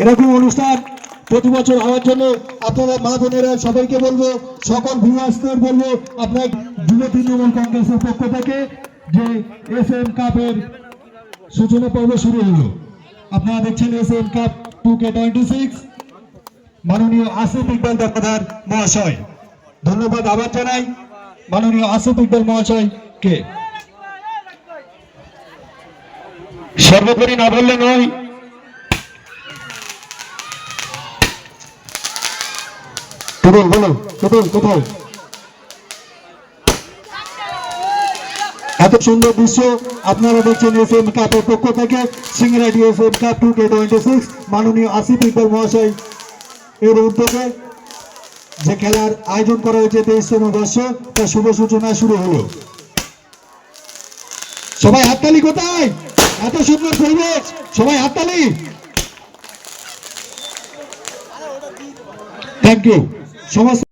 এরকম অনুষ্ঠান প্রতি বছর হওয়ার জন্য আপনারা মা বোনেরা সবাইকে বলবো, সকল ভিউয়ার্সদের বলবো, আপনার যুব তৃণমূল কংগ্রেসের পক্ষ থেকে যে এসএম কাপের সূচনা পর্ব শুরু হলো। আপনারা দেখছেন এসএম কাপ 2K26, মাননীয় আসিফ ইকবাল দাদার মহাশয়। ধন্যবাদ আবার জানাই মাননীয় আসিফ ইকবাল মহাশয়কে। সর্বোপরি না বললে নয়, কোথাও এত সুন্দর দৃশ্য আপনারা দেখছেন এসএম কাপের পক্ষ থেকে, সিঙ্গিরাটি এসএম কাপ 2K26 মাননীয় আসিফ ইকবাল মহাশয় এর উদ্যোগে যে খেলার আয়োজন করা হয়েছে 23তম বর্ষ, তার শুভ সূচনা শুরু হলো। সবাই হাততালি কোথায়? এত সুন্দর পরিবেশ, সবাই হাততালি। থ্যাংক ইউ সমস্ত।